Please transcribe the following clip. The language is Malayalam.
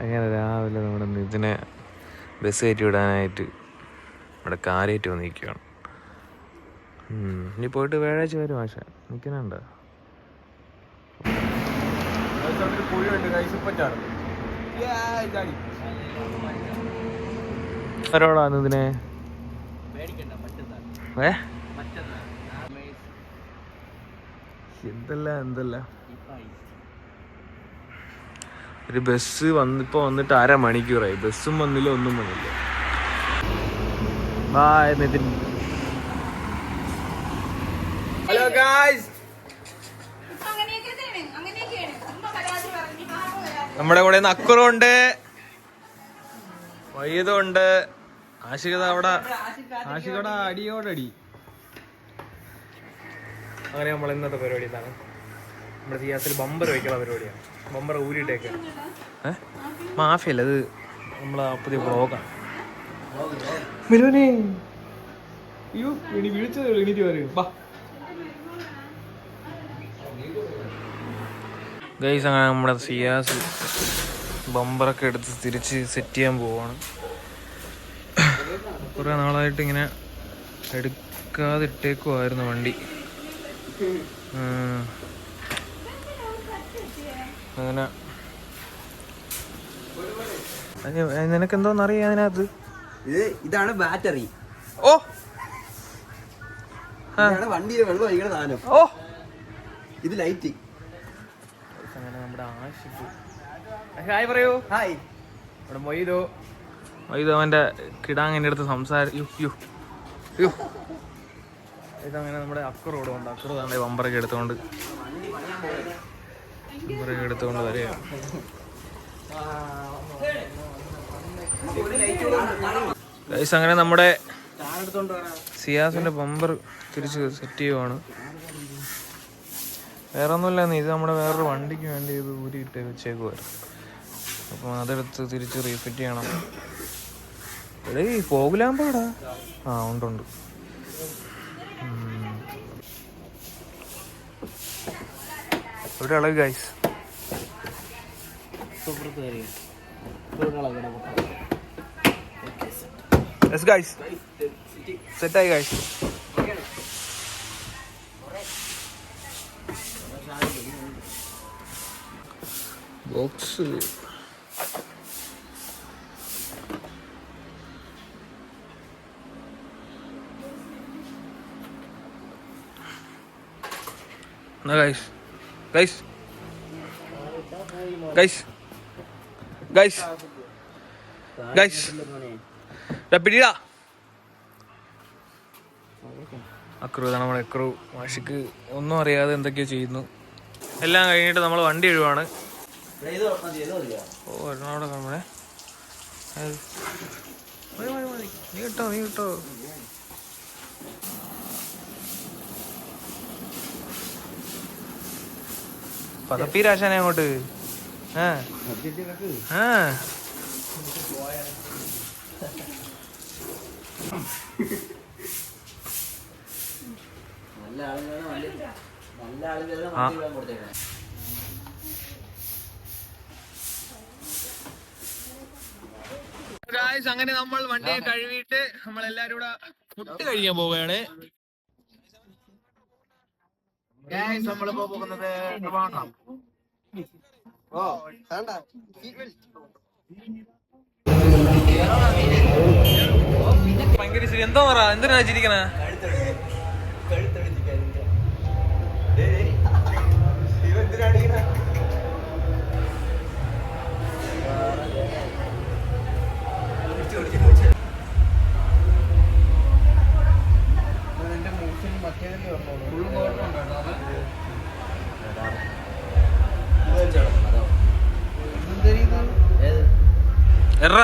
അങ്ങനെ രാവിലെ നമ്മുടെ ഇതിനെ ബസ് കയറ്റി വിടാനായിട്ട് ഇവിടെ കാരേറ്റ് വന്നിരിക്കുകയാണ്. ഇനി പോയിട്ട് വ്യാഴാഴ്ച വരും. ആശ നിൽക്കുന്നുണ്ടോ? ആരോടാണ് ഇതിനെ? എന്തല്ല ഒരു ബസ് വന്നിട്ട് അരമണിക്കൂറായി. ബസ്സും വന്നില്ല, ഒന്നും വന്നില്ല. ബായ് നിതിൻ. ഹലോ ഗായ്സ്, നമ്മുടെ കൂടെ അക്കുറുണ്ട്, വൈദുണ്ട്, ആഷികത അവിടെ, ആഷികയുടെ അടിയോടടി. അങ്ങനെ നമ്മൾ ഇന്നത്തെ പരിപാടി ഇതാണ്. നമ്മുടെ സിയാസിൽ ബമ്പർ വയ്ക്കുന്ന പരിപാടിയാണ്. ബമ്പർ ഊരിട്ടേക്ക് മാഫിയല്ല, അത് നമ്മളെ പുതിയ ബ്ലോഗാണ്. മെലുവിനെ അയ്യോ ഇനി വിളിച്ചത് എണീറ്റ് പറയും. ഗൈസ്, അങ്ങനെ നമ്മുടെ സിയാസ് ബമ്പറൊക്കെ എടുത്ത് തിരിച്ച് സെറ്റ് ചെയ്യാൻ പോവാണ്. കുറേ നാളായിട്ട് ഇങ്ങനെ എടുക്കാതിട്ടേക്കുമായിരുന്നു വണ്ടി. അങ്ങനെ നിനക്കെന്തോന്നറിയാം അതിനകത്ത്? ഇതാണ് ബാറ്ററി. ഓ വണ്ടിയിൽ വെള്ളം ഒഴിക്കണ സാധനം. ഓ ഇത് ലൈറ്റ്. അങ്ങനെ നമ്മുടെ ആഷിഖ് ഹായ് പറയൂ. ഹായ്. നമ്മുടെ മൊയ്തു അവൻ്റെ കിടാങ്ങിൻ്റെ അടുത്ത് ഇതങ്ങനെ നമ്മുടെ അക്കറോട് കൊണ്ട് അക്കറ് തന്നെ ബമ്പറൊക്കെ എടുത്തുകൊണ്ട് വരിക. ഗൈസ്, അങ്ങനെ നമ്മുടെ സിയാസിന്റെ ബമ്പർ തിരിച്ച് സെറ്റ് ചെയ്യുവാണ്. വേറെ ഒന്നുമില്ലായിരുന്നു, ഇത് നമ്മുടെ വേറൊരു വണ്ടിക്ക് വേണ്ടി ഇത് ഊരിയിട്ട് വെച്ചേക്കുമായിരുന്നു. അപ്പം അതെടുത്ത് തിരിച്ച് റീഫിറ്റ് ചെയ്യണം. എടേ പോകില്ലാൻ പാടാ. ഉണ്ട്. ഒരു അളവ് ഗൈസ്. സെറ്റായി ഗൈസ്. ബോക്സ് പിടിടാ. നമ്മളെ അക്രു മാഷിക്ക് ഒന്നും അറിയാതെ എന്തൊക്കെയോ ചെയ്യുന്നു. എല്ലാം കഴിഞ്ഞിട്ട് നമ്മൾ വണ്ടി എഴുവാണ്. അവിടെ നമ്മളെ നീ കിട്ടോ പതപ്പീരാശാനെ അങ്ങോട്ട്. അങ്ങനെ നമ്മൾ വണ്ടിയെ കഴുകിയിട്ട് നമ്മളെല്ലാരും കൂടെ ഫുഡ് കഴിക്കാൻ പോവുകയാണ്. നമ്മളിപ്പോ പോകുന്നത് ഭയങ്കര ശരി. എന്തോ പറ, എന്തിനാ ചിരിക്കണേ? എറ